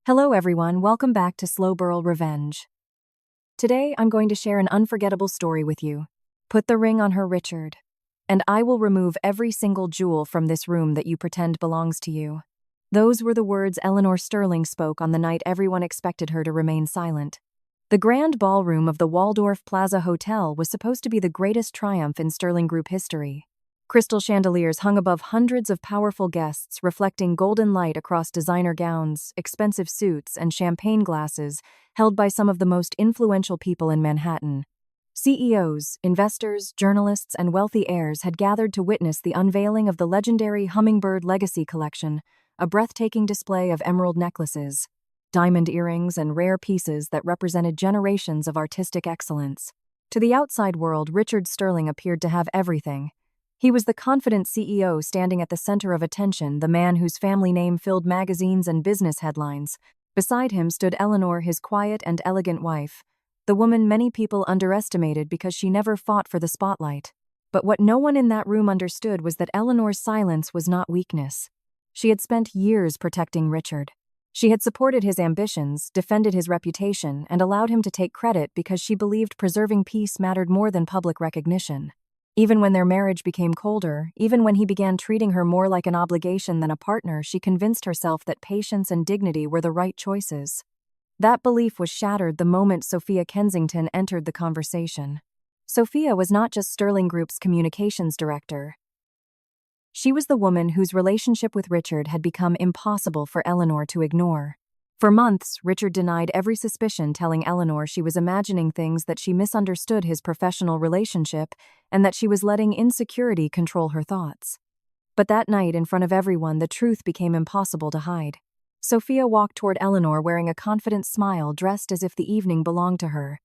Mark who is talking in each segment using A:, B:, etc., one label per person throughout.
A: Hello everyone, welcome back to Slow Burl Revenge. Today I'm going to share an unforgettable story with you. Put the ring on her, Richard, and I will remove every single jewel from this room that you pretend belongs to you. Those were the words Eleanor Sterling spoke on the night everyone expected her to remain silent. The grand ballroom of the Waldorf Plaza Hotel was supposed to be the greatest triumph in Sterling Group history. Crystal chandeliers hung above hundreds of powerful guests, reflecting golden light across designer gowns, expensive suits, and champagne glasses held by some of the most influential people in Manhattan. CEOs, investors, journalists, and wealthy heirs had gathered to witness the unveiling of the legendary Hummingbird Legacy Collection, a breathtaking display of emerald necklaces, diamond earrings, and rare pieces that represented generations of artistic excellence. To the outside world, Richard Sterling appeared to have everything. He was the confident CEO standing at the center of attention, the man whose family name filled magazines and business headlines. Beside him stood Eleanor, his quiet and elegant wife, the woman many people underestimated because she never fought for the spotlight. But what no one in that room understood was that Eleanor's silence was not weakness. She had spent years protecting Richard. She had supported his ambitions, defended his reputation, and allowed him to take credit because she believed preserving peace mattered more than public recognition. Even when their marriage became colder, even when he began treating her more like an obligation than a partner, she convinced herself that patience and dignity were the right choices. That belief was shattered the moment Sophia Kensington entered the conversation. Sophia was not just Sterling Group's communications director. She was the woman whose relationship with Richard had become impossible for Eleanor to ignore. For months, Richard denied every suspicion, telling Eleanor she was imagining things, that she misunderstood his professional relationship, and that she was letting insecurity control her thoughts. But that night, in front of everyone, the truth became impossible to hide. Sophia walked toward Eleanor wearing a confident smile, dressed as if the evening belonged to her.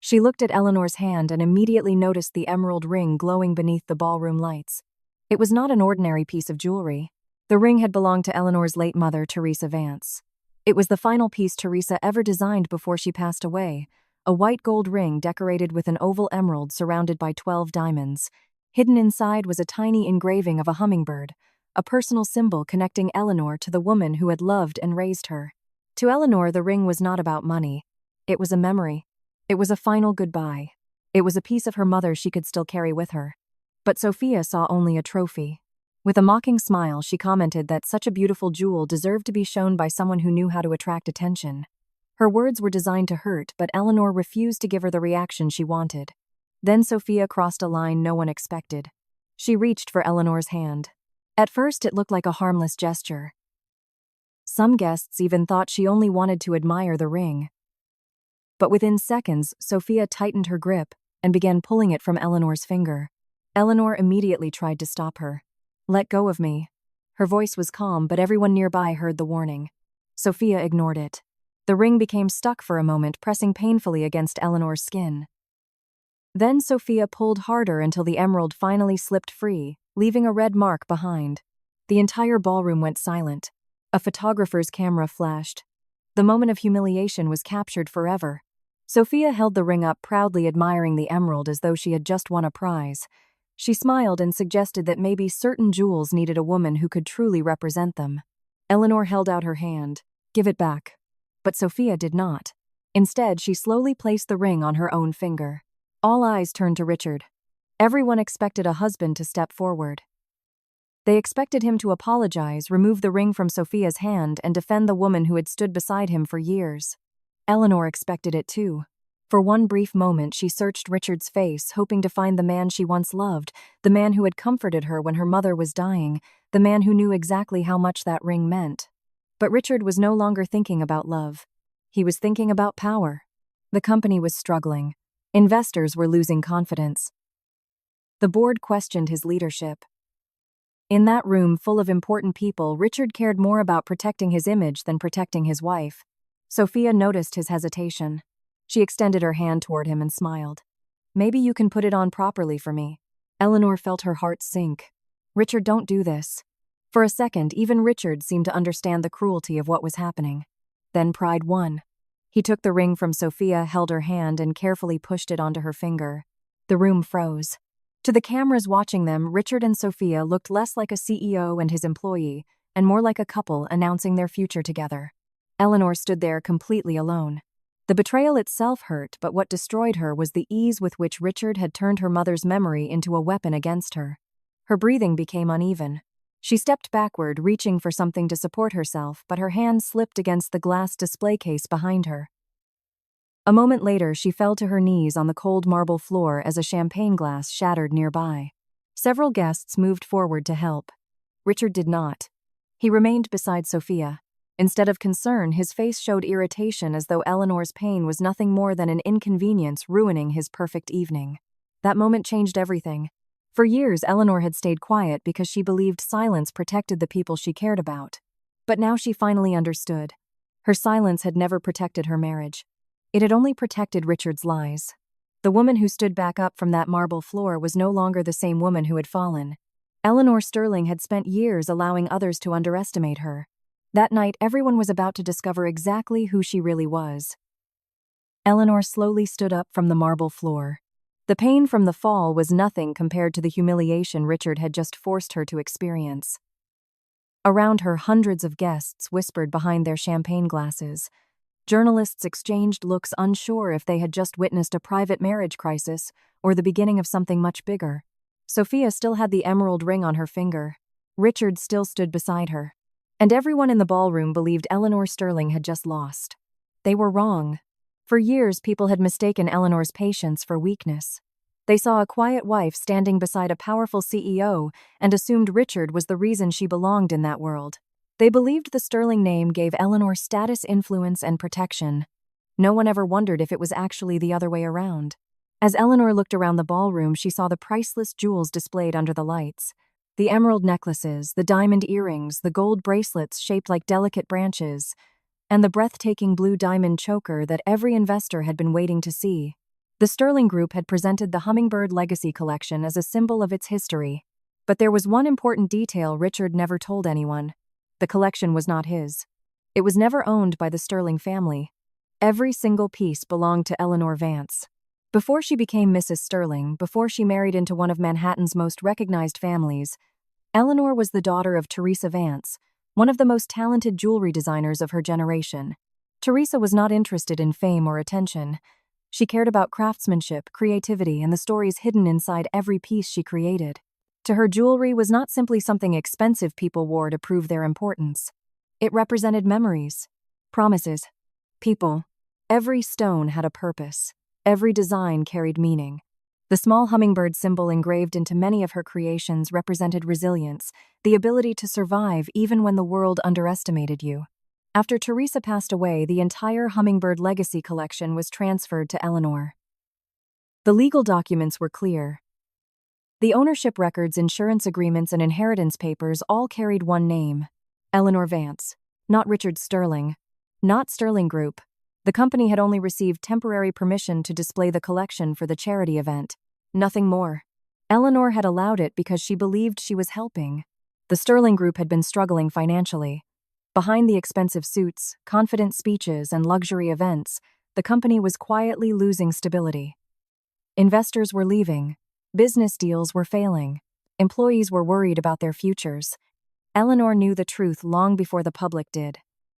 A: She looked at Eleanor's hand and immediately noticed the emerald ring glowing beneath the ballroom lights. It was not an ordinary piece of jewelry. The ring had belonged to Eleanor's late mother, Teresa Vance. It was the final piece Teresa ever designed before she passed away, a white gold ring decorated with an oval emerald surrounded by 12 diamonds. Hidden inside was a tiny engraving of a hummingbird, a personal symbol connecting Eleanor to the woman who had loved and raised her. To Eleanor, the ring was not about money. It was a memory. It was a final goodbye. It was a piece of her mother she could still carry with her. But Sophia saw only a trophy. With a mocking smile, she commented that such a beautiful jewel deserved to be shown by someone who knew how to attract attention. Her words were designed to hurt, but Eleanor refused to give her the reaction she wanted. Then Sophia crossed a line no one expected. She reached for Eleanor's hand. At first, it looked like a harmless gesture. Some guests even thought she only wanted to admire the ring. But within seconds, Sophia tightened her grip and began pulling it from Eleanor's finger. Eleanor immediately tried to stop her. "Let go of me." Her voice was calm, but everyone nearby heard the warning. Sophia ignored it. The ring became stuck for a moment, pressing painfully against Eleanor's skin. Then Sophia pulled harder until the emerald finally slipped free, leaving a red mark behind. The entire ballroom went silent. A photographer's camera flashed. The moment of humiliation was captured forever. Sophia held the ring up, proudly admiring the emerald as though she had just won a prize. She smiled and suggested that maybe certain jewels needed a woman who could truly represent them. Eleanor held out her hand. "Give it back." But Sophia did not. Instead, she slowly placed the ring on her own finger. All eyes turned to Richard. Everyone expected a husband to step forward. They expected him to apologize, remove the ring from Sophia's hand, and defend the woman who had stood beside him for years. Eleanor expected it too. For one brief moment, she searched Richard's face, hoping to find the man she once loved, the man who had comforted her when her mother was dying, the man who knew exactly how much that ring meant. But Richard was no longer thinking about love. He was thinking about power. The company was struggling. Investors were losing confidence. The board questioned his leadership. In that room full of important people, Richard cared more about protecting his image than protecting his wife. Sophia noticed his hesitation. She extended her hand toward him and smiled. "Maybe you can put it on properly for me." Eleanor felt her heart sink. "Richard, don't do this." For a second, even Richard seemed to understand the cruelty of what was happening. Then pride won. He took the ring from Sophia, held her hand, and carefully pushed it onto her finger. The room froze. To the cameras watching them, Richard and Sophia looked less like a CEO and his employee, and more like a couple announcing their future together. Eleanor stood there completely alone. The betrayal itself hurt, but what destroyed her was the ease with which Richard had turned her mother's memory into a weapon against her. Her breathing became uneven. She stepped backward, reaching for something to support herself, but her hand slipped against the glass display case behind her. A moment later, she fell to her knees on the cold marble floor as a champagne glass shattered nearby. Several guests moved forward to help. Richard did not. He remained beside Sophia. Instead of concern, his face showed irritation, as though Eleanor's pain was nothing more than an inconvenience ruining his perfect evening. That moment changed everything. For years, Eleanor had stayed quiet because she believed silence protected the people she cared about. But now she finally understood. Her silence had never protected her marriage. It had only protected Richard's lies. The woman who stood back up from that marble floor was no longer the same woman who had fallen. Eleanor Sterling had spent years allowing others to underestimate her. That night, everyone was about to discover exactly who she really was. Eleanor slowly stood up from the marble floor. The pain from the fall was nothing compared to the humiliation Richard had just forced her to experience. Around her, hundreds of guests whispered behind their champagne glasses. Journalists exchanged looks, unsure if they had just witnessed a private marriage crisis or the beginning of something much bigger. Sophia still had the emerald ring on her finger. Richard still stood beside her. And everyone in the ballroom believed Eleanor Sterling had just lost. They were wrong. For years, people had mistaken Eleanor's patience for weakness. They saw a quiet wife standing beside a powerful CEO and assumed Richard was the reason she belonged in that world. They believed the Sterling name gave Eleanor status, influence, and protection. No one ever wondered if it was actually the other way around. As Eleanor looked around the ballroom, she saw the priceless jewels displayed under the lights. The emerald necklaces, the diamond earrings, the gold bracelets shaped like delicate branches, and the breathtaking blue diamond choker that every investor had been waiting to see. The Sterling Group had presented the Hummingbird Legacy Collection as a symbol of its history. But there was one important detail Richard never told anyone. The collection was not his. It was never owned by the Sterling family. Every single piece belonged to Eleanor Vance. Before she became Mrs. Sterling, before she married into one of Manhattan's most recognized families, Eleanor was the daughter of Teresa Vance, one of the most talented jewelry designers of her generation. Teresa was not interested in fame or attention. She cared about craftsmanship, creativity, and the stories hidden inside every piece she created. To her, jewelry was not simply something expensive people wore to prove their importance. It represented memories, promises, people. Every stone had a purpose. Every design carried meaning. The small hummingbird symbol engraved into many of her creations represented resilience, the ability to survive even when the world underestimated you. After Teresa passed away, the entire Hummingbird Legacy Collection was transferred to Eleanor. The legal documents were clear. The ownership records, insurance agreements, and inheritance papers all carried one name: Eleanor Vance. Not Richard Sterling. Not Sterling Group. The company had only received temporary permission to display the collection for the charity event. Nothing more. Eleanor had allowed it because she believed she was helping. The Sterling Group had been struggling financially. Behind the expensive suits, confident speeches, and luxury events, the company was quietly losing stability. Investors were leaving. Business deals were failing. Employees were worried about their futures. Eleanor knew the truth long before the public did.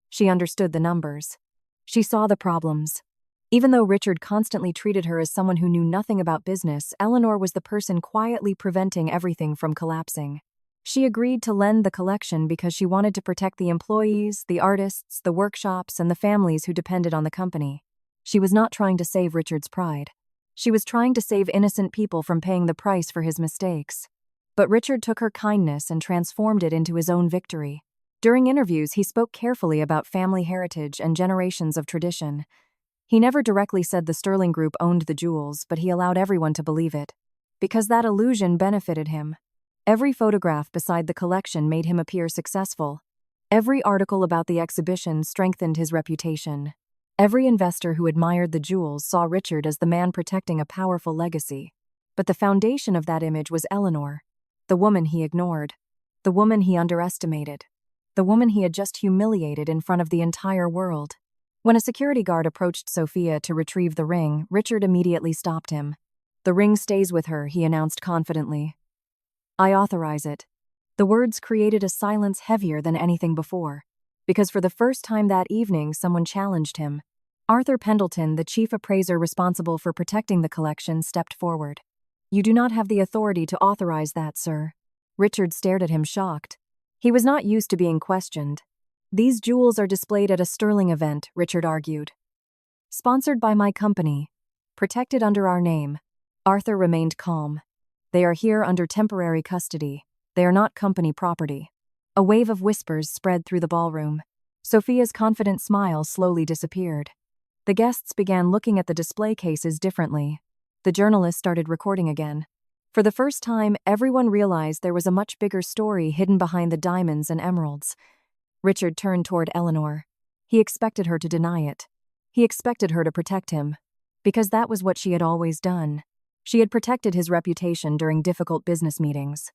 A: She understood the numbers. She saw the problems. Even though Richard constantly treated her as someone who knew nothing about business, Eleanor was the person quietly preventing everything from collapsing. She agreed to lend the collection because she wanted to protect the employees, the artists, the workshops, and the families who depended on the company. She was not trying to save Richard's pride. She was trying to save innocent people from paying the price for his mistakes. But Richard took her kindness and transformed it into his own victory. During interviews, he spoke carefully about family heritage and generations of tradition. He never directly said the Sterling Group owned the jewels, but he allowed everyone to believe it. Because that illusion benefited him. Every photograph beside the collection made him appear successful. Every article about the exhibition strengthened his reputation. Every investor who admired the jewels saw Richard as the man protecting a powerful legacy. But the foundation of that image was Eleanor, the woman he ignored, the woman he underestimated, the woman he had just humiliated in front of the entire world. When a security guard approached Sophia to retrieve the ring, Richard immediately stopped him. "The ring stays with her," he announced confidently. "I authorize it." The words created a silence heavier than anything before. because for the first time that evening someone challenged him. Arthur Pendleton, the chief appraiser responsible for protecting the collection, stepped forward. "You do not have the authority to authorize that, sir." Richard stared at him shocked. He was not used to being questioned. "These jewels are displayed at a sterling event," Richard argued. "Sponsored by my company. Protected under our name." Arthur remained calm. "They are here under temporary custody. They are not company property." A wave of whispers spread through the ballroom. Sophia's confident smile slowly disappeared. The guests began looking at the display cases differently. The journalist started recording again. For the first time, everyone realized there was a much bigger story hidden behind the diamonds and emeralds. Richard turned toward Eleanor. He expected her to deny it. He expected her to protect him. Because that was what she had always done. She had protected his reputation during difficult business meetings.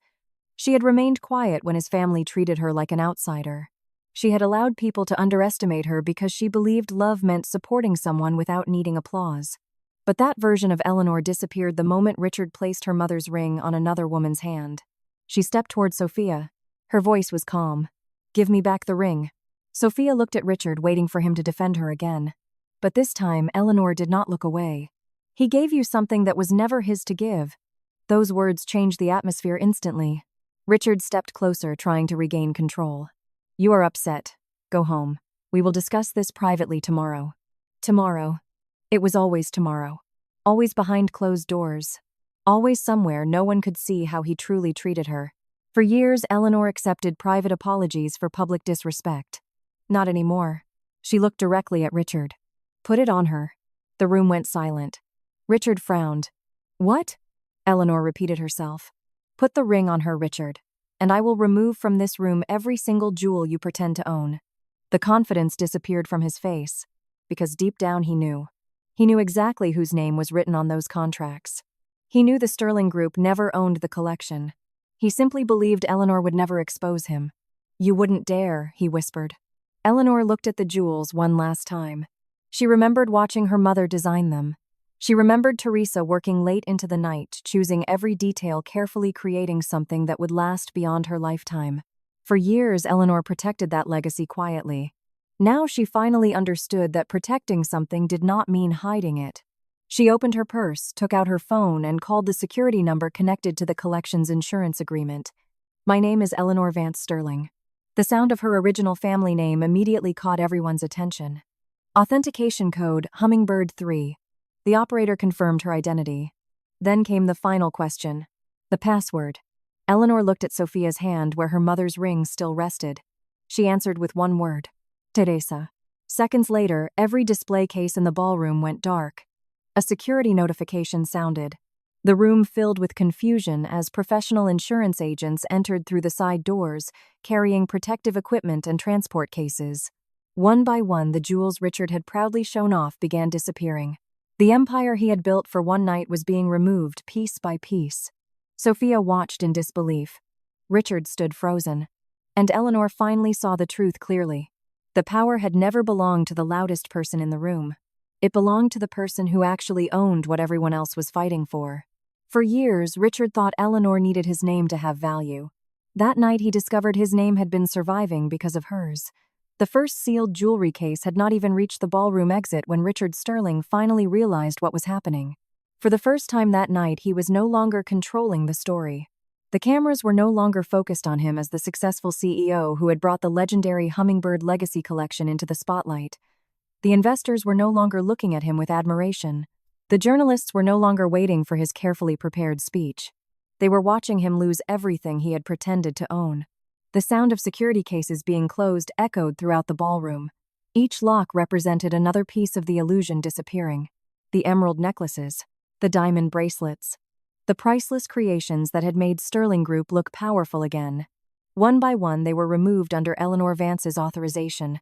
A: She had remained quiet when his family treated her like an outsider. She had allowed people to underestimate her because she believed love meant supporting someone without needing applause. But that version of Eleanor disappeared the moment Richard placed her mother's ring on another woman's hand. She stepped toward Sophia. Her voice was calm. "Give me back the ring." Sophia looked at Richard, waiting for him to defend her again. But this time, Eleanor did not look away. "He gave you something that was never his to give." Those words changed the atmosphere instantly. Richard stepped closer, trying to regain control. "You are upset. Go home. We will discuss this privately tomorrow." Tomorrow. It was always tomorrow. Always behind closed doors. Always somewhere no one could see how he truly treated her. For years, Eleanor accepted private apologies for public disrespect. Not anymore. She looked directly at Richard. "Put it on her." The room went silent. Richard frowned. "What?" Eleanor repeated herself. "Put the ring on her, Richard, and I will remove from this room every single jewel you pretend to own." The confidence disappeared from his face, because deep down he knew. He knew exactly whose name was written on those contracts. He knew the Sterling Group never owned the collection. He simply believed Eleanor would never expose him. "You wouldn't dare," he whispered. Eleanor looked at the jewels one last time. She remembered watching her mother design them. She remembered Teresa working late into the night, choosing every detail, carefully creating something that would last beyond her lifetime. For years, Eleanor protected that legacy quietly. Now she finally understood that protecting something did not mean hiding it. She opened her purse, took out her phone, and called the security number connected to the collection's insurance agreement. "My name is Eleanor Vance Sterling." The sound of her original family name immediately caught everyone's attention. Authentication code, Hummingbird 3. The operator confirmed her identity. Then came the final question. The password. Eleanor looked at Sophia's hand where her mother's ring still rested. She answered with one word. "Teresa." Seconds later, every display case in the ballroom went dark. A security notification sounded. The room filled with confusion as professional insurance agents entered through the side doors, carrying protective equipment and transport cases. One by one, the jewels Richard had proudly shown off began disappearing. The empire he had built for one night was being removed piece by piece. Sophia watched in disbelief. Richard stood frozen. And Eleanor finally saw the truth clearly. The power had never belonged to the loudest person in the room. It belonged to the person who actually owned what everyone else was fighting for. For years, Richard thought Eleanor needed his name to have value. That night he discovered his name had been surviving because of hers. The first sealed jewelry case had not even reached the ballroom exit when Richard Sterling finally realized what was happening. For the first time that night, he was no longer controlling the story. The cameras were no longer focused on him as the successful CEO who had brought the legendary Hummingbird Legacy Collection into the spotlight. The investors were no longer looking at him with admiration. The journalists were no longer waiting for his carefully prepared speech. They were watching him lose everything he had pretended to own. The sound of security cases being closed echoed throughout the ballroom. Each lock represented another piece of the illusion disappearing. The emerald necklaces, the diamond bracelets, the priceless creations that had made Sterling Group look powerful again. One by one, they were removed under Eleanor Vance's authorization.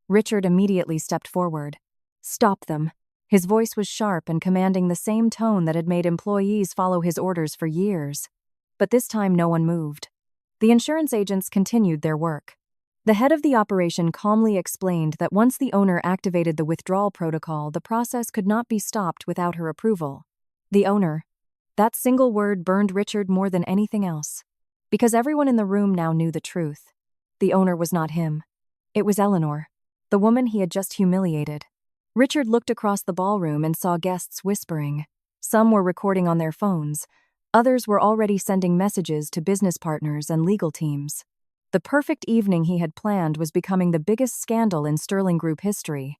A: Richard immediately stepped forward. "Stop them." His voice was sharp and commanding the same tone that had made employees follow his orders for years. But this time no one moved. The insurance agents continued their work. The head of the operation calmly explained that once the owner activated the withdrawal protocol, the process could not be stopped without her approval. The owner. That single word burned Richard more than anything else. Because everyone in the room now knew the truth. The owner was not him. It was Eleanor, the woman he had just humiliated. Richard looked across the ballroom and saw guests whispering. Some were recording on their phones. Others were already sending messages to business partners and legal teams. The perfect evening he had planned was becoming the biggest scandal in Sterling Group history.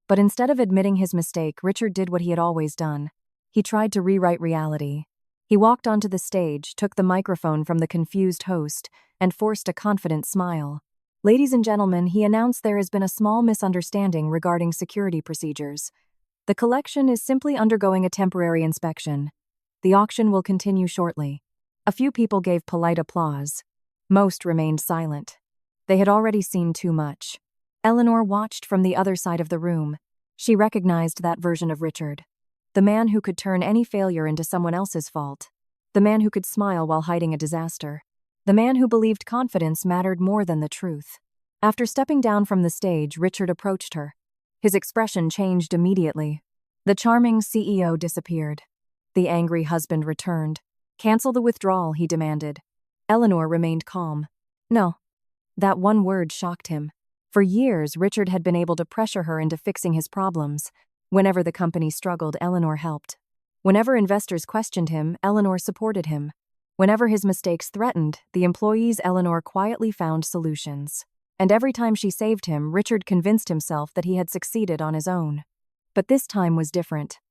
A: But instead of admitting his mistake, Richard did what he had always done. He tried to rewrite reality. He walked onto the stage, took the microphone from the confused host, and forced a confident smile. "Ladies and gentlemen," he announced, "there has been a small misunderstanding regarding security procedures. The collection is simply undergoing a temporary inspection. The auction will continue shortly." A few people gave polite applause. Most remained silent. They had already seen too much. Eleanor watched from the other side of the room. She recognized that version of Richard. The man who could turn any failure into someone else's fault. The man who could smile while hiding a disaster. The man who believed confidence mattered more than the truth. After stepping down from the stage, Richard approached her. His expression changed immediately. The charming CEO disappeared. The angry husband returned. "Cancel the withdrawal," he demanded. Eleanor remained calm. "No." That one word shocked him. For years, Richard had been able to pressure her into fixing his problems. Whenever the company struggled, Eleanor helped. Whenever investors questioned him, Eleanor supported him. Whenever his mistakes threatened the employees, Eleanor quietly found solutions. And every time she saved him, Richard convinced himself that he had succeeded on his own. But this time was different.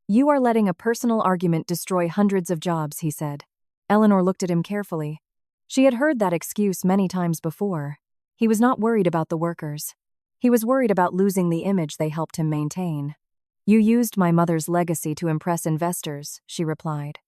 A: "You are letting a personal argument destroy hundreds of jobs," he said. Eleanor looked at him carefully. She had heard that excuse many times before. He was not worried about the workers. He was worried about losing the image they helped him maintain. "You used my mother's legacy to impress investors," she replied.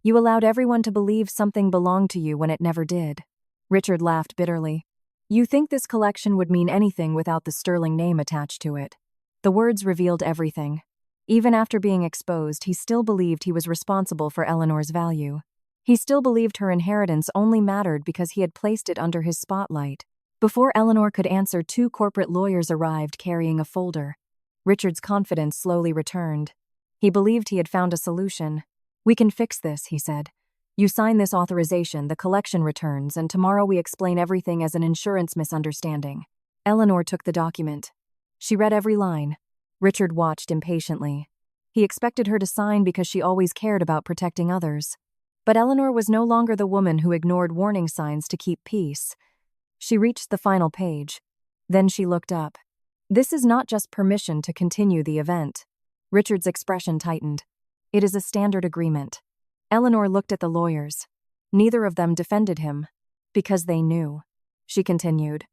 A: "You allowed everyone to believe something belonged to you when it never did." Richard laughed bitterly. "You think this collection would mean anything without the Sterling name attached to it." The words revealed everything. Even after being exposed, he still believed he was responsible for Eleanor's value. He still believed her inheritance only mattered because he had placed it under his spotlight. Before Eleanor could answer, 2 corporate lawyers arrived carrying a folder. Richard's confidence slowly returned. He believed he had found a solution. "We can fix this," he said. "You sign this authorization, the collection returns, and tomorrow we explain everything as an insurance misunderstanding." Eleanor took the document. She read every line. Richard watched impatiently. He expected her to sign because she always cared about protecting others. But Eleanor was no longer the woman who ignored warning signs to keep peace. She reached the final page. Then she looked up. "This is not just permission to continue the event." Richard's expression tightened. "It is a standard agreement." Eleanor looked at the lawyers. Neither of them defended him. "Because they knew." She continued.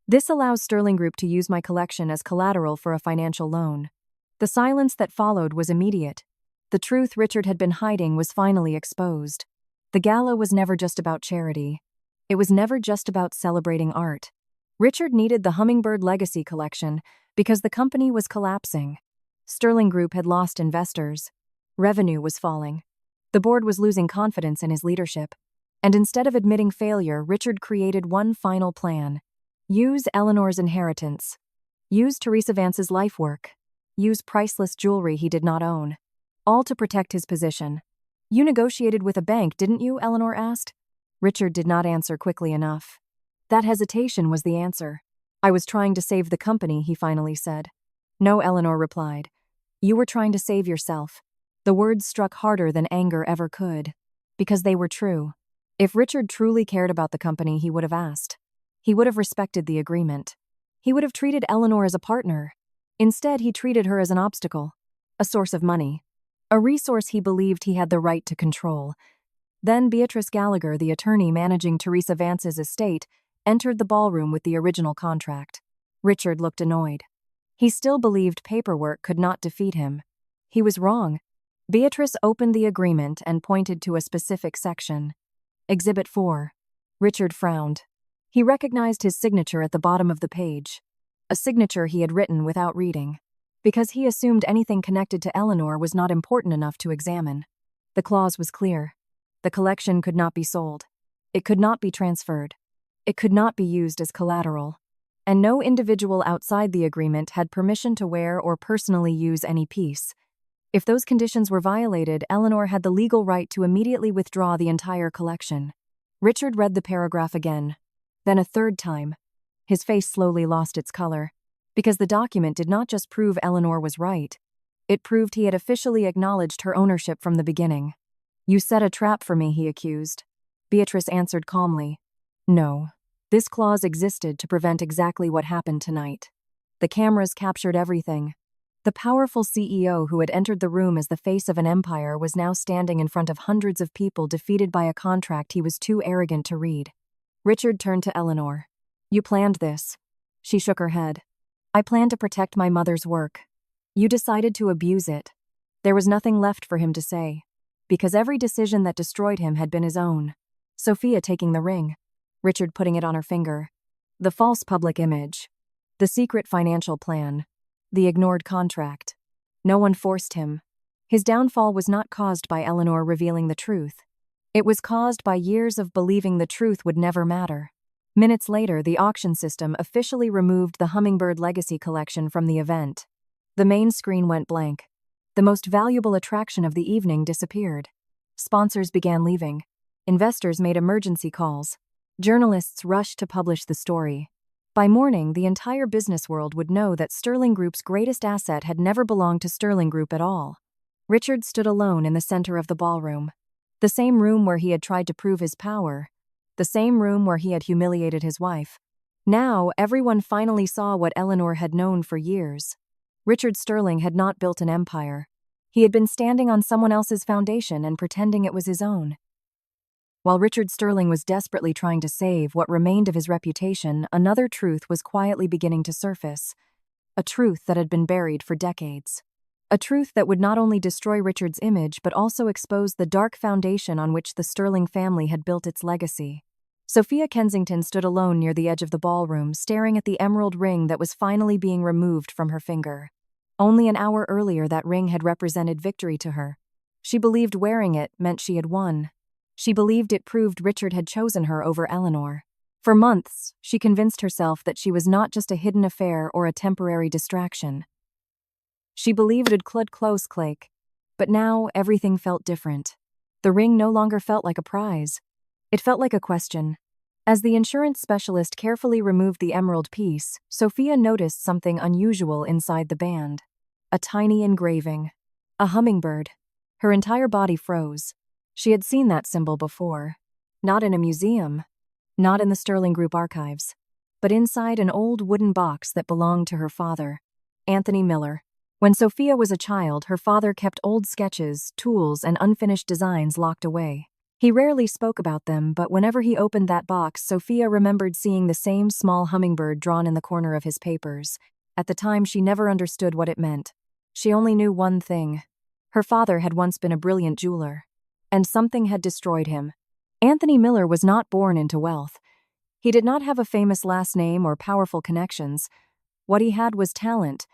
A: "This allows Sterling Group to use my collection as collateral for a financial loan." The silence that followed was immediate. The truth Richard had been hiding was finally exposed. The gala was never just about charity. It was never just about celebrating art. Richard needed the Hummingbird Legacy Collection because the company was collapsing. Sterling Group had lost investors. Revenue was falling. The board was losing confidence in his leadership. And instead of admitting failure, Richard created one final plan. Use Eleanor's inheritance. Use Teresa Vance's life work. Use priceless jewelry he did not own. All to protect his position. "You negotiated with a bank, didn't you?" Eleanor asked. Richard did not answer quickly enough. That hesitation was the answer. "I was trying to save the company," he finally said. "No," Eleanor replied. "You were trying to save yourself." The words struck harder than anger ever could. Because they were true. If Richard truly cared about the company, he would have asked. He would have respected the agreement. He would have treated Eleanor as a partner. Instead, he treated her as an obstacle. A source of money. A resource he believed he had the right to control. Then Beatrice Gallagher, the attorney managing Teresa Vance's estate, entered the ballroom with the original contract. Richard looked annoyed. He still believed paperwork could not defeat him. He was wrong. Beatrice opened the agreement and pointed to a specific section. Exhibit 4. Richard frowned. He recognized his signature at the bottom of the page. A signature he had written without reading. Because he assumed anything connected to Eleanor was not important enough to examine. The clause was clear. The collection could not be sold. It could not be transferred. It could not be used as collateral. And no individual outside the agreement had permission to wear or personally use any piece. If those conditions were violated, Eleanor had the legal right to immediately withdraw the entire collection. Richard read the paragraph again. Then a third time. His face slowly lost its color, because the document did not just prove Eleanor was right. It proved he had officially acknowledged her ownership from the beginning. "You set a trap for me," he accused. Beatrice answered calmly. "No. This clause existed to prevent exactly what happened tonight. The cameras captured everything." The powerful CEO who had entered the room as the face of an empire was now standing in front of hundreds of people defeated by a contract he was too arrogant to read. Richard turned to Eleanor. "You planned this." She shook her head. "I planned to protect my mother's work. You decided to abuse it." There was nothing left for him to say, because every decision that destroyed him had been his own. Sophia taking the ring. Richard putting it on her finger. The false public image. The secret financial plan. The ignored contract. No one forced him. His downfall was not caused by Eleanor revealing the truth. It was caused by years of believing the truth would never matter. Minutes later, the auction system officially removed the Hummingbird Legacy Collection from the event. The main screen went blank. The most valuable attraction of the evening disappeared. Sponsors began leaving. Investors made emergency calls. Journalists rushed to publish the story. By morning, the entire business world would know that Sterling Group's greatest asset had never belonged to Sterling Group at all. Richard stood alone in the center of the ballroom. The same room where he had tried to prove his power. The same room where he had humiliated his wife. Now, everyone finally saw what Eleanor had known for years. Richard Sterling had not built an empire. He had been standing on someone else's foundation and pretending it was his own. While Richard Sterling was desperately trying to save what remained of his reputation, another truth was quietly beginning to surface. A truth that had been buried for decades. A truth that would not only destroy Richard's image but also expose the dark foundation on which the Sterling family had built its legacy. Sophia Kensington stood alone near the edge of the ballroom, staring at the emerald ring that was finally being removed from her finger. Only an hour earlier, that ring had represented victory to her. She believed wearing it meant she had won. She believed it proved Richard had chosen her over Eleanor. For months, she convinced herself that she was not just a hidden affair or a temporary distraction. She believed it could close Clake. But now, everything felt different. The ring no longer felt like a prize. It felt like a question. As the insurance specialist carefully removed the emerald piece, Sophia noticed something unusual inside the band. A tiny engraving. A hummingbird. Her entire body froze. She had seen that symbol before. Not in a museum. Not in the Sterling Group archives. But inside an old wooden box that belonged to her father, Anthony Miller. When Sophia was a child, her father kept old sketches, tools, and unfinished designs locked away. He rarely spoke about them, but whenever he opened that box, Sophia remembered seeing the same small hummingbird drawn in the corner of his papers. At the time, she never understood what it meant. She only knew one thing. Her father had once been a brilliant jeweler. And something had destroyed him. Anthony Miller was not born into wealth. He did not have a famous last name or powerful connections. What he had was talent,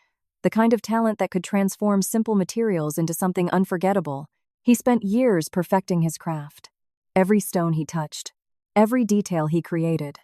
A: the kind of talent that could transform simple materials into something unforgettable. He spent years perfecting his craft. Every stone he touched, every detail he created,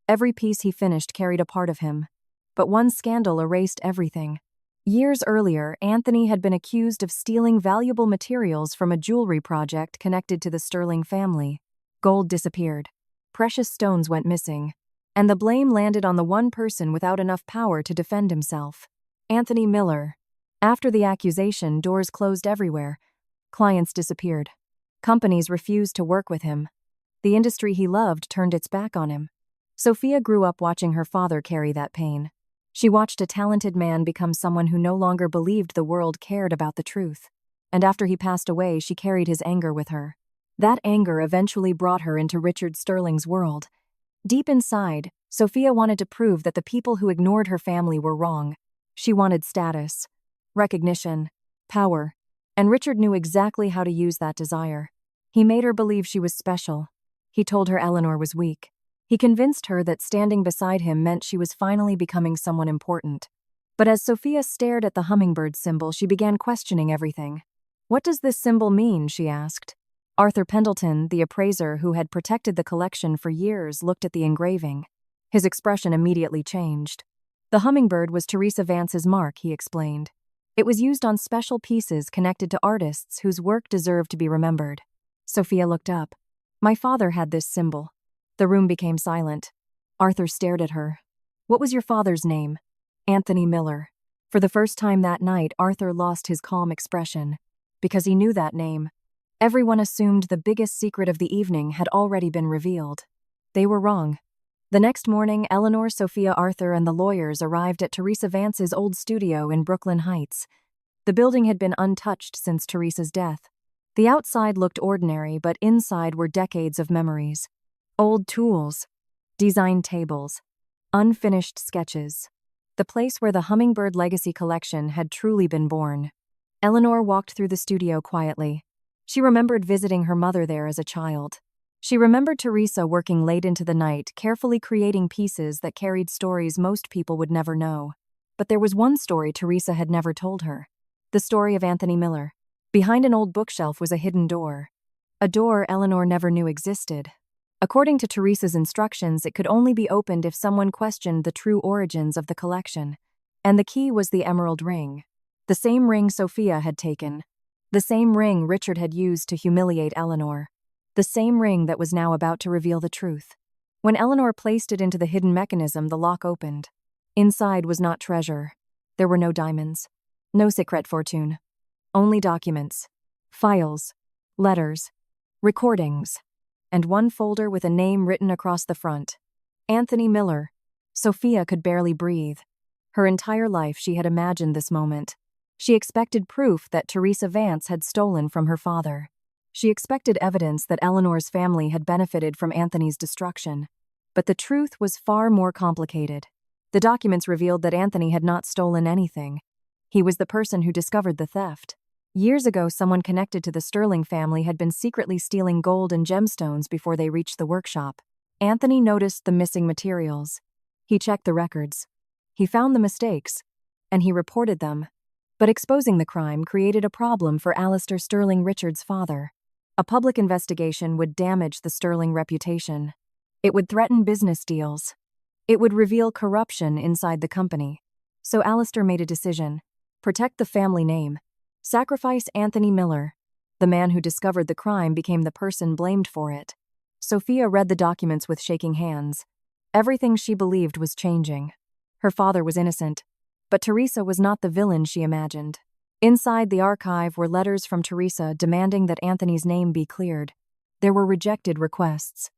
A: every piece he finished carried a part of him. But one scandal erased everything. Years earlier, Anthony had been accused of stealing valuable materials from a jewelry project connected to the Sterling family. Gold disappeared. Precious stones went missing. And the blame landed on the one person without enough power to defend himself. Anthony Miller. After the accusation, doors closed everywhere. Clients disappeared. Companies refused to work with him. The industry he loved turned its back on him. Sophia grew up watching her father carry that pain. She watched a talented man become someone who no longer believed the world cared about the truth. And after he passed away, she carried his anger with her. That anger eventually brought her into Richard Sterling's world. Deep inside, Sophia wanted to prove that the people who ignored her family were wrong. She wanted status, recognition, power, and Richard knew exactly how to use that desire. He made her believe she was special. He told her Eleanor was weak. He convinced her that standing beside him meant she was finally becoming someone important. But as Sophia stared at the hummingbird symbol, she began questioning everything. "What does this symbol mean?" she asked. Arthur Pendleton, the appraiser who had protected the collection for years, looked at the engraving. His expression immediately changed. The hummingbird was Teresa Vance's mark, he explained. It was used on special pieces connected to artists whose work deserved to be remembered. Sophia looked up. "My father had this symbol." The room became silent. Arthur stared at her. What was your father's name? Anthony Miller. For the first time that night, Arthur lost his calm expression. Because he knew that name. Everyone assumed the biggest secret of the evening had already been revealed. They were wrong. The next morning, Eleanor, Sophia, Arthur, and the lawyers arrived at Teresa Vance's old studio in Brooklyn Heights. The building had been untouched since Teresa's death. The outside looked ordinary, but inside were decades of memories. Old tools, designed tables, unfinished sketches. The place where the Hummingbird Legacy Collection had truly been born. Eleanor walked through the studio quietly. She remembered visiting her mother there as a child. She remembered Teresa working late into the night, carefully creating pieces that carried stories most people would never know. But there was one story Teresa had never told her. The story of Anthony Miller. Behind an old bookshelf was a hidden door. A door Eleanor never knew existed. According to Teresa's instructions, it could only be opened if someone questioned the true origins of the collection. And the key was the emerald ring. The same ring Sophia had taken. The same ring Richard had used to humiliate Eleanor. The same ring that was now about to reveal the truth. When Eleanor placed it into the hidden mechanism, the lock opened. Inside was not treasure. There were no diamonds. No secret fortune. Only documents. Files. Letters. Recordings. And one folder with a name written across the front. Anthony Miller. Sophia could barely breathe. Her entire life she had imagined this moment. She expected proof that Teresa Vance had stolen from her father. She expected evidence that Eleanor's family had benefited from Anthony's destruction. But the truth was far more complicated. The documents revealed that Anthony had not stolen anything. He was the person who discovered the theft. Years ago, someone connected to the Sterling family had been secretly stealing gold and gemstones before they reached the workshop. Anthony noticed the missing materials. He checked the records. He found the mistakes. And he reported them. But exposing the crime created a problem for Alistair Sterling, Richard's father. A public investigation would damage the Sterling reputation. It would threaten business deals. It would reveal corruption inside the company. So Alistair made a decision. Protect the family name. Sacrifice Anthony Miller. The man who discovered the crime became the person blamed for it. Sophia read the documents with shaking hands. Everything she believed was changing. Her father was innocent. But Teresa was not the villain she imagined. Inside the archive were letters from Teresa demanding that Anthony's name be cleared. There were rejected requests.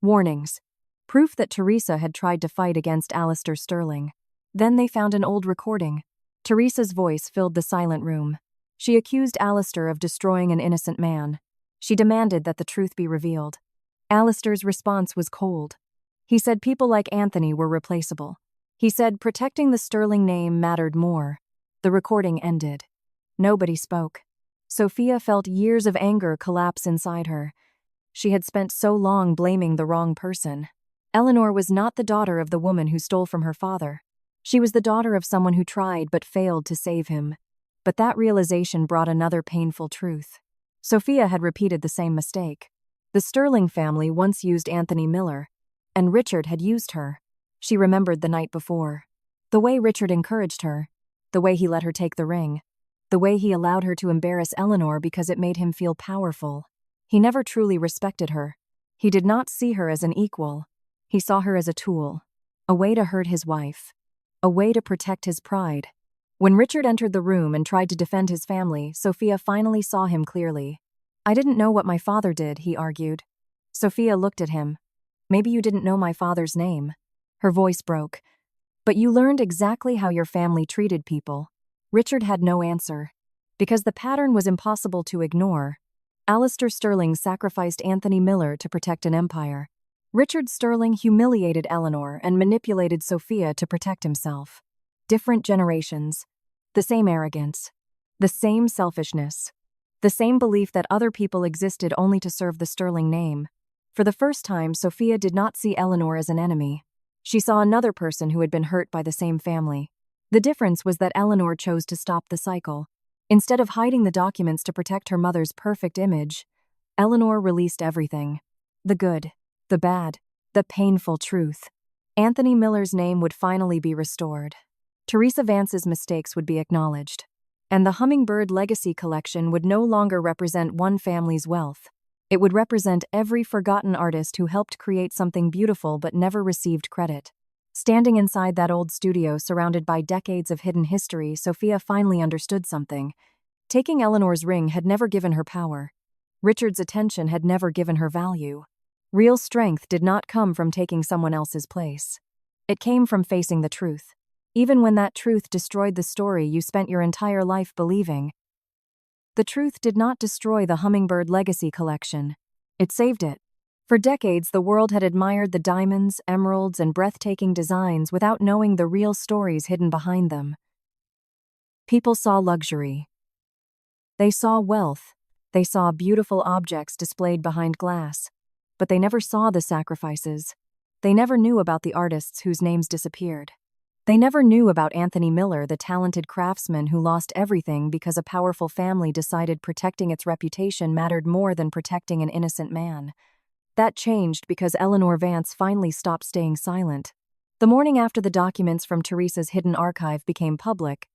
A: Warnings. Proof that Teresa had tried to fight against Alistair Sterling. Then they found an old recording. Teresa's voice filled the silent room. She accused Alistair of destroying an innocent man. She demanded that the truth be revealed. Alistair's response was cold. He said people like Anthony were replaceable. He said protecting the Sterling name mattered more. The recording ended. Nobody spoke. Sophia felt years of anger collapse inside her. She had spent so long blaming the wrong person. Eleanor was not the daughter of the woman who stole from her father. She was the daughter of someone who tried but failed to save him. But that realization brought another painful truth. Sophia had repeated the same mistake. The Sterling family once used Anthony Miller, and Richard had used her. She remembered the night before. The way Richard encouraged her. The way he let her take the ring. The way he allowed her to embarrass Eleanor because it made him feel powerful. He never truly respected her. He did not see her as an equal. He saw her as a tool. A way to hurt his wife. A way to protect his pride. When Richard entered the room and tried to defend his family, Sophia finally saw him clearly. I didn't know what my father did, he argued. Sophia looked at him. Maybe you didn't know my father's name. Her voice broke. But you learned exactly how your family treated people. Richard had no answer. Because the pattern was impossible to ignore. Alistair Sterling sacrificed Anthony Miller to protect an empire. Richard Sterling humiliated Eleanor and manipulated Sophia to protect himself. Different generations. The same arrogance. The same selfishness. The same belief that other people existed only to serve the Sterling name. For the first time, Sophia did not see Eleanor as an enemy. She saw another person who had been hurt by the same family. The difference was that Eleanor chose to stop the cycle. Instead of hiding the documents to protect her mother's perfect image, Eleanor released everything. The good, the bad, the painful truth. Anthony Miller's name would finally be restored. Teresa Vance's mistakes would be acknowledged. And the Hummingbird Legacy Collection would no longer represent one family's wealth. It would represent every forgotten artist who helped create something beautiful but never received credit. Standing inside that old studio surrounded by decades of hidden history, Sophia finally understood something. Taking Eleanor's ring had never given her power. Richard's attention had never given her value. Real strength did not come from taking someone else's place. It came from facing the truth. Even when that truth destroyed the story you spent your entire life believing. The truth did not destroy the Hummingbird Legacy Collection. It saved it. For decades, the world had admired the diamonds, emeralds, and breathtaking designs without knowing the real stories hidden behind them. People saw luxury. They saw wealth. They saw beautiful objects displayed behind glass. But they never saw the sacrifices. They never knew about the artists whose names disappeared. They never knew about Anthony Miller, the talented craftsman who lost everything because a powerful family decided protecting its reputation mattered more than protecting an innocent man. That changed because Eleanor Vance finally stopped staying silent. The morning after the documents from Teresa's hidden archive became public,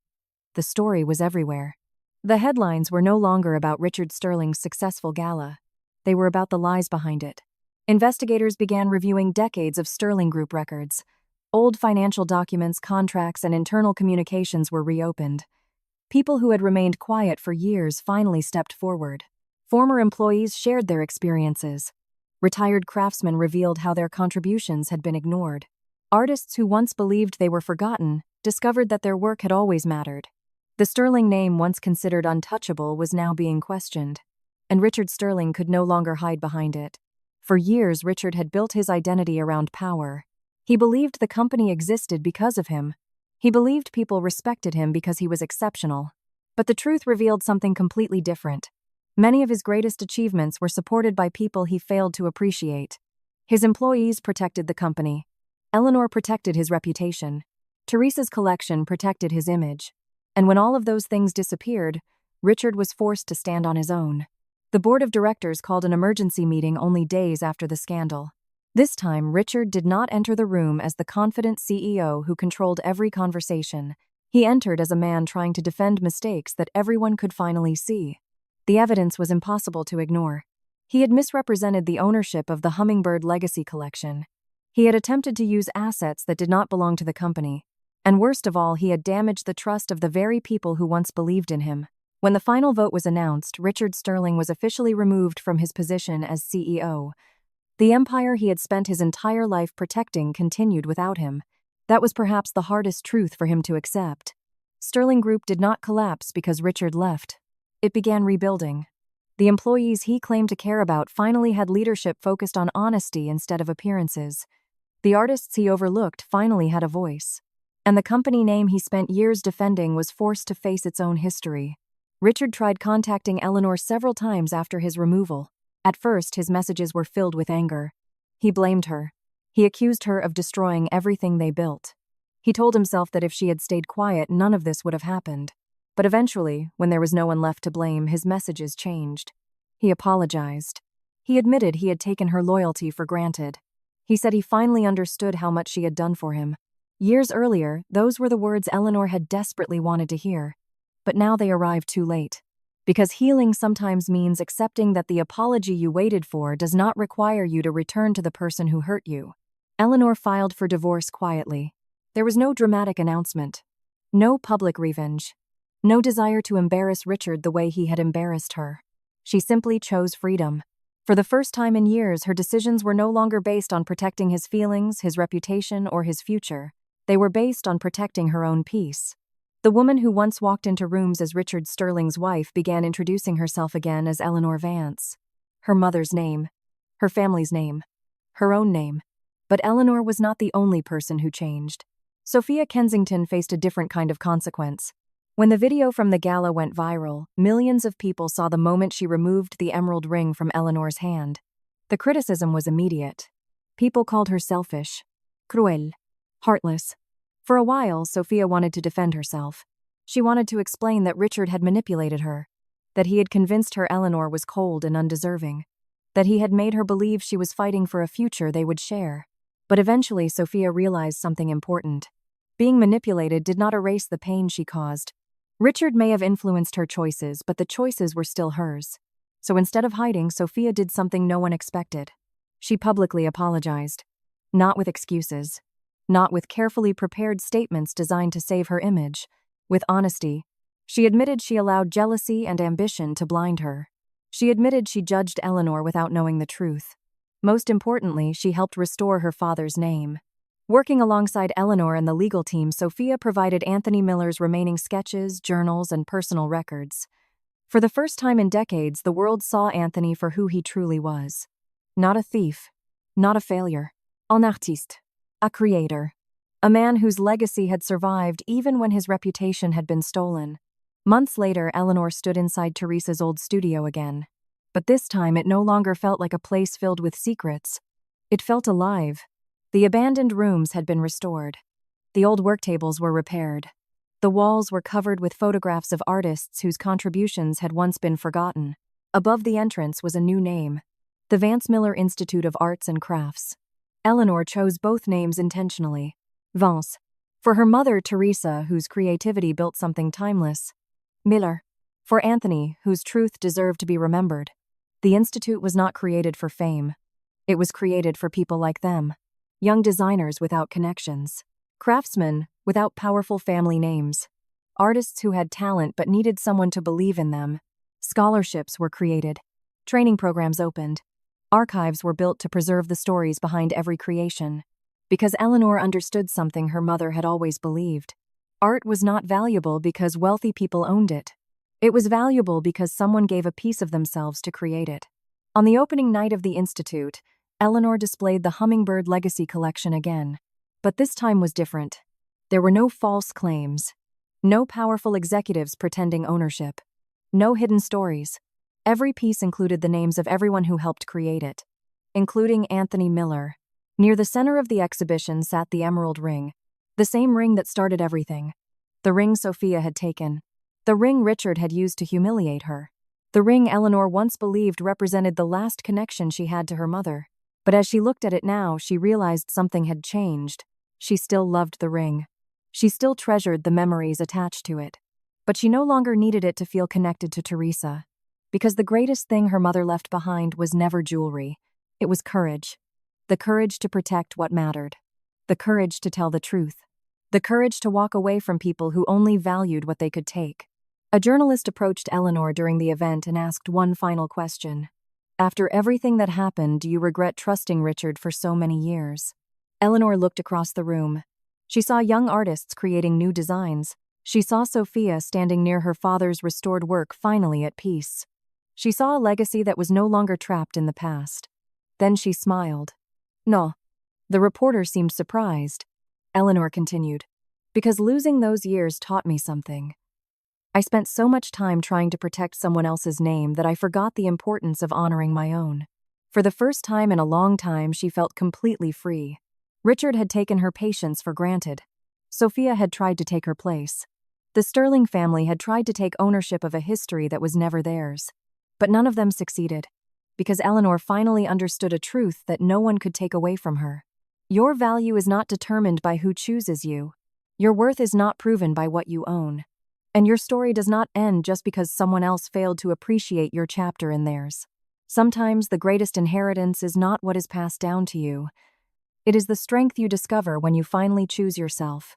A: the story was everywhere. The headlines were no longer about Richard Sterling's successful gala. They were about the lies behind it. Investigators began reviewing decades of Sterling Group records. Old financial documents, contracts, and internal communications were reopened. People who had remained quiet for years finally stepped forward. Former employees shared their experiences. Retired craftsmen revealed how their contributions had been ignored. Artists who once believed they were forgotten discovered that their work had always mattered. The Sterling name, once considered untouchable, was now being questioned. And Richard Sterling could no longer hide behind it. For years, Richard had built his identity around power. He believed the company existed because of him. He believed people respected him because he was exceptional. But the truth revealed something completely different. Many of his greatest achievements were supported by people he failed to appreciate. His employees protected the company. Eleanor protected his reputation. Teresa's collection protected his image. And when all of those things disappeared, Richard was forced to stand on his own. The board of directors called an emergency meeting only days after the scandal. This time, Richard did not enter the room as the confident CEO who controlled every conversation. He entered as a man trying to defend mistakes that everyone could finally see. The evidence was impossible to ignore. He had misrepresented the ownership of the Hummingbird Legacy Collection. He had attempted to use assets that did not belong to the company. And worst of all, he had damaged the trust of the very people who once believed in him. When the final vote was announced, Richard Sterling was officially removed from his position as CEO. The empire he had spent his entire life protecting continued without him. That was perhaps the hardest truth for him to accept. Sterling Group did not collapse because Richard left. It began rebuilding. The employees he claimed to care about finally had leadership focused on honesty instead of appearances. The artists he overlooked finally had a voice. And the company name he spent years defending was forced to face its own history. Richard tried contacting Eleanor several times after his removal. At first, his messages were filled with anger. He blamed her. He accused her of destroying everything they built. He told himself that if she had stayed quiet, none of this would have happened. But eventually, when there was no one left to blame, his messages changed. He apologized. He admitted he had taken her loyalty for granted. He said he finally understood how much she had done for him. Years earlier, those were the words Eleanor had desperately wanted to hear. But now they arrived too late. Because healing sometimes means accepting that the apology you waited for does not require you to return to the person who hurt you. Eleanor filed for divorce quietly. There was no dramatic announcement. No public revenge. No desire to embarrass Richard the way he had embarrassed her. She simply chose freedom. For the first time in years, her decisions were no longer based on protecting his feelings, his reputation, or his future. They were based on protecting her own peace. The woman who once walked into rooms as Richard Sterling's wife began introducing herself again as Eleanor Vance. Her mother's name. Her family's name. Her own name. But Eleanor was not the only person who changed. Sophia Kensington faced a different kind of consequence. When the video from the gala went viral, millions of people saw the moment she removed the emerald ring from Eleanor's hand. The criticism was immediate. People called her selfish, cruel, heartless. For a while, Sophia wanted to defend herself. She wanted to explain that Richard had manipulated her, that he had convinced her Eleanor was cold and undeserving, that he had made her believe she was fighting for a future they would share. But eventually, Sophia realized something important. Being manipulated did not erase the pain she caused. Richard may have influenced her choices, but the choices were still hers. So instead of hiding, Sophia did something no one expected. She publicly apologized. Not with excuses. not with carefully prepared statements designed to save her image. With honesty, she admitted she allowed jealousy and ambition to blind her. She admitted she judged Eleanor without knowing the truth. Most importantly, she helped restore her father's name. Working alongside Eleanor and the legal team, Sophia provided Anthony Miller's remaining sketches, journals, and personal records. For the first time in decades, the world saw Anthony for who he truly was. Not a thief, not a failure, un artiste, a creator, a man whose legacy had survived even when his reputation had been stolen. Months later, Eleanor stood inside Teresa's old studio again. But this time, it no longer felt like a place filled with secrets. It felt alive. The abandoned rooms had been restored. The old work tables were repaired. The walls were covered with photographs of artists whose contributions had once been forgotten. Above the entrance was a new name: the Vance Miller Institute of Arts and Crafts. Eleanor chose both names intentionally. Vance, for her mother Teresa, whose creativity built something timeless. Miller, for Anthony, whose truth deserved to be remembered. The institute was not created for fame. It was created for people like them. Young designers without connections. Craftsmen without powerful family names. Artists who had talent but needed someone to believe in them. Scholarships were created. Training programs opened. Archives were built to preserve the stories behind every creation. Because Eleanor understood something her mother had always believed. Art was not valuable because wealthy people owned it. It was valuable because someone gave a piece of themselves to create it. On the opening night of the Institute, Eleanor displayed the Hummingbird Legacy Collection again. But this time was different. There were no false claims. No powerful executives pretending ownership. No hidden stories. Every piece included the names of everyone who helped create it, including Anthony Miller. Near the center of the exhibition sat the emerald ring, the same ring that started everything. The ring Sophia had taken. The ring Richard had used to humiliate her. The ring Eleanor once believed represented the last connection she had to her mother. But as she looked at it now, she realized something had changed. She still loved the ring. She still treasured the memories attached to it. But she no longer needed it to feel connected to Teresa. Because the greatest thing her mother left behind was never jewelry. It was courage. The courage to protect what mattered. The courage to tell the truth. The courage to walk away from people who only valued what they could take. A journalist approached Eleanor during the event and asked one final question. After everything that happened, do you regret trusting Richard for so many years? Eleanor looked across the room. She saw young artists creating new designs. She saw Sophia standing near her father's restored work, finally at peace. She saw a legacy that was no longer trapped in the past. Then she smiled. No. The reporter seemed surprised. Eleanor continued. Because losing those years taught me something. I spent so much time trying to protect someone else's name that I forgot the importance of honoring my own. For the first time in a long time, she felt completely free. Richard had taken her patience for granted. Sophia had tried to take her place. The Sterling family had tried to take ownership of a history that was never theirs. But none of them succeeded. Because Eleanor finally understood a truth that no one could take away from her. Your value is not determined by who chooses you. Your worth is not proven by what you own. And your story does not end just because someone else failed to appreciate your chapter in theirs. Sometimes the greatest inheritance is not what is passed down to you. It is the strength you discover when you finally choose yourself.